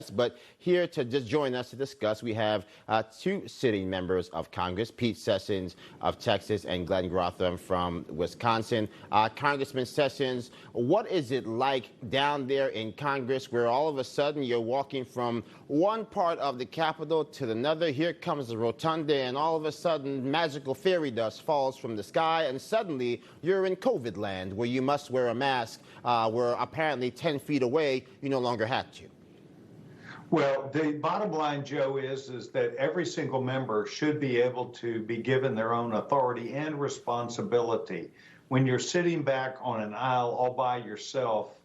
But here to just join us to discuss, we have two sitting members of Congress, Pete Sessions of Texas and Glenn Grotham from Wisconsin. Congressman Sessions, what is it like down there in Congress where all of a sudden you're walking from one part of the Capitol to another? Here comes the rotunda, and all of a sudden magical fairy dust falls from the sky, and suddenly you're in COVID land where you must wear a mask, where apparently 10 feet away you no longer have to. Well, the bottom line, Joe, is that every single member should be able to be given their own authority and responsibility. When you're sitting back on an aisle all by yourself,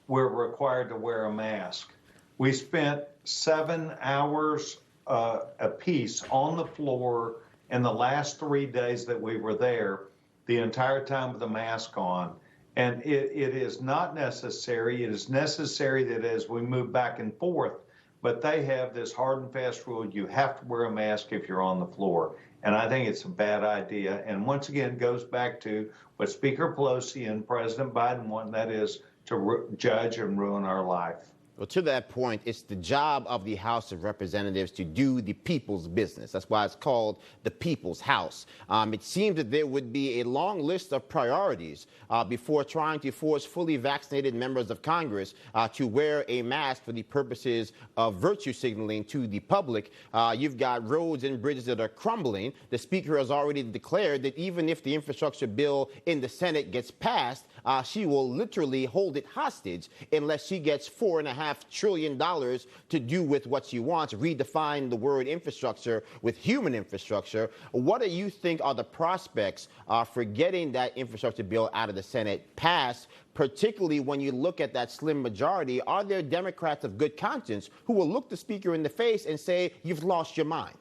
we're required to wear a mask. We spent 7 hours apiece on the floor in the last 3 days that we were there, the entire time with the mask on. And it is not necessary. It is necessary that as we move back and forth, but they have this hard and fast rule: you have to wear a mask if you're on the floor. And I think it's a bad idea. And once again, it goes back to what Speaker Pelosi and President Biden want, and that is to judge and ruin our life. Well, to that point, it's the job of the House of Representatives to do the people's business. That's why it's called the People's House. It seems that there would be a long list of priorities before trying to force fully vaccinated members of Congress to wear a mask for the purposes of virtue signaling to the public. You've got roads and bridges that are crumbling. The Speaker has already declared that even if the infrastructure bill in the Senate gets passed, she will literally hold it hostage unless she gets $4.5 trillion to do with what she wants, redefine the word infrastructure with human infrastructure. What do you think are the prospects for getting that infrastructure bill out of the Senate passed, particularly when you look at that slim majority? Are there Democrats of good conscience who will look the Speaker in the face and say, you've lost your mind?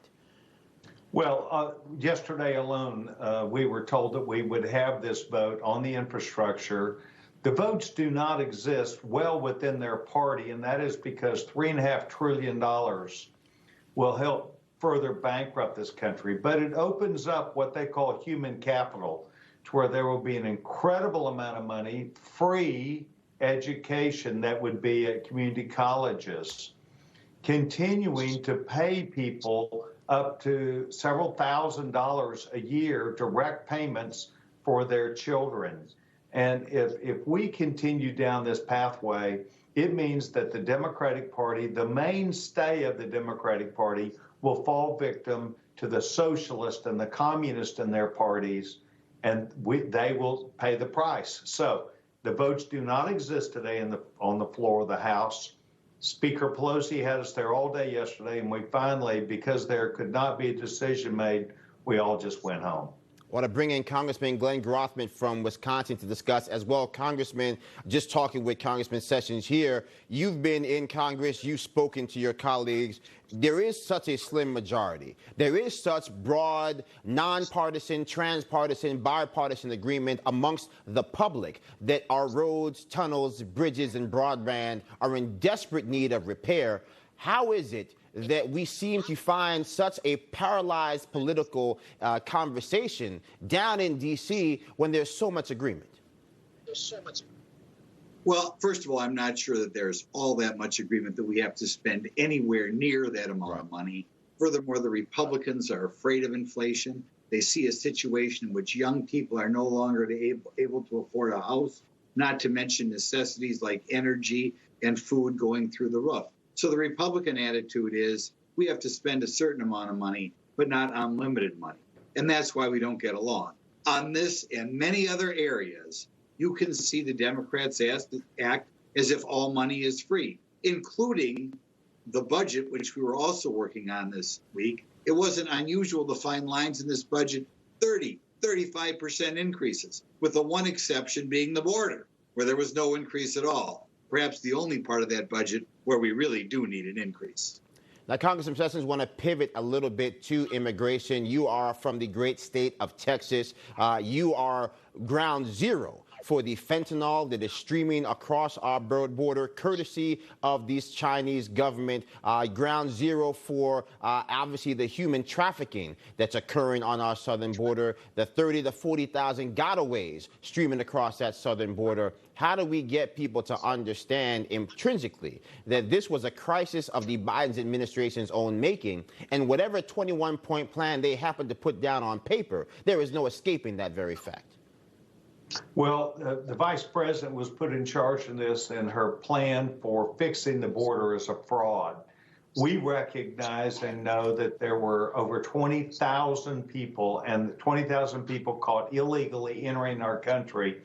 Well, yesterday alone, we were told that we would have this vote on the infrastructure. The votes do not exist well within their party, and that is because $3.5 trillion will help further bankrupt this country. But it opens up what they call human capital, to where there will be an incredible amount of money, free education that would be at community colleges, continuing to pay people up to several $1,000s a year, direct payments for their children. And if we continue down this pathway, it means that the Democratic Party, the mainstay of the Democratic Party, will fall victim to the socialist and the communist in their parties, and they will pay the price. So the votes do not exist today on the floor of the House. Speaker Pelosi had us there all day yesterday, and we finally, because there could not be a decision made, we all just went home. I want to bring in Congressman Glenn Grotham from Wisconsin to discuss as well. Congressman, just talking with Congressman Sessions here, you've been in Congress, you've spoken to your colleagues. There is such a slim majority. There is such broad, nonpartisan, transpartisan, bipartisan agreement amongst the public that our roads, tunnels, bridges, and broadband are in desperate need of repair. How is it that we seem to find such a paralyzed political conversation down in D.C. when there's so much agreement? Well, first of all, I'm not sure that there's all that much agreement that we have to spend anywhere near that amount of money. Furthermore, the Republicans are afraid of inflation. They see a situation in which young people are no longer able to afford a house, not to mention necessities like energy and food going through the roof. So the Republican attitude is we have to spend a certain amount of money, but not unlimited money. And that's why we don't get along. On this and many other areas, you can see the Democrats act as if all money is free, including the budget, which we were also working on this week. It wasn't unusual to find lines in this budget 35% increases, with the one exception being the border, where there was no increase at all. Perhaps the only part of that budget where we really do need an increase. Now, Congressman Sessions, want to pivot a little bit to immigration. You are from the great state of Texas. You are ground zero for the fentanyl that is streaming across our border, courtesy of these Chinese government. Ground zero for obviously the human trafficking that's occurring on our southern border, the 30 to 40,000 gotaways streaming across that southern border. How do we get people to understand intrinsically that this was a crisis of the Biden administration's own making, and whatever 21-point plan they happen to put down on paper, there is no escaping that very fact? Well, the vice president was put in charge of this, and her plan for fixing the border is a fraud. We recognize and know that there were over 20,000 people, and 20,000 people caught illegally entering our country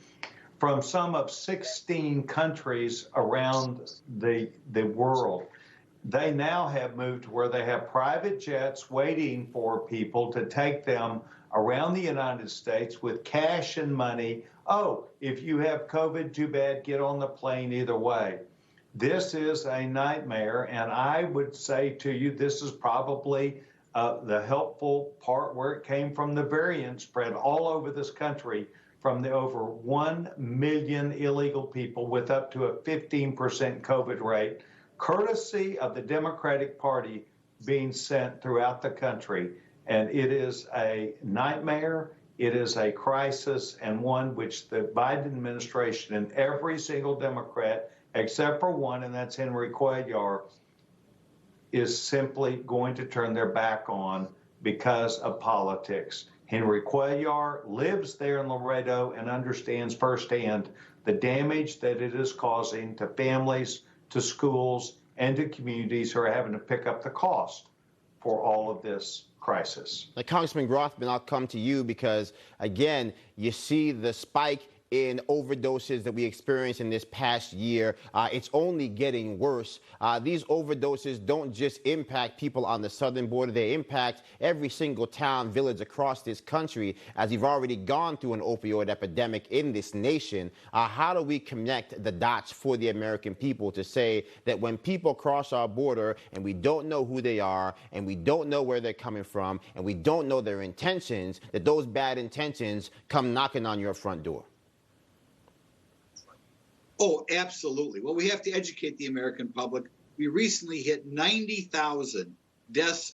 from some of 16 countries around the world. They now have moved to where they have private jets waiting for people to take them around the United States with cash and money. Oh, if you have COVID, too bad, get on the plane either way. This is a nightmare, and I would say to you, this is probably the helpful part where it came from the variant spread all over this country, from the over 1 million illegal people with up to a 15% COVID rate, courtesy of the Democratic Party being sent throughout the country. And it is a nightmare. It is a crisis, and one which the Biden administration and every single Democrat, except for one, and that's Henry Cuellar, is simply going to turn their back on because of politics. Henry Cuellar lives there in Laredo and understands firsthand the damage that it is causing to families, to schools, and to communities who are having to pick up the cost for all of this crisis. Now, Congressman Grothman, I'll come to you because, again, you see the spike in overdoses that we experienced in this past year. It's only getting worse. These overdoses don't just impact people on the southern border. They impact every single town, village across this country, as we've already gone through an opioid epidemic in this nation. How do we connect the dots for the American people to say that when people cross our border and we don't know who they are and we don't know where they're coming from and we don't know their intentions, that those bad intentions come knocking on your front door? Oh, absolutely. Well, we have to educate the American public. We recently hit 90,000 deaths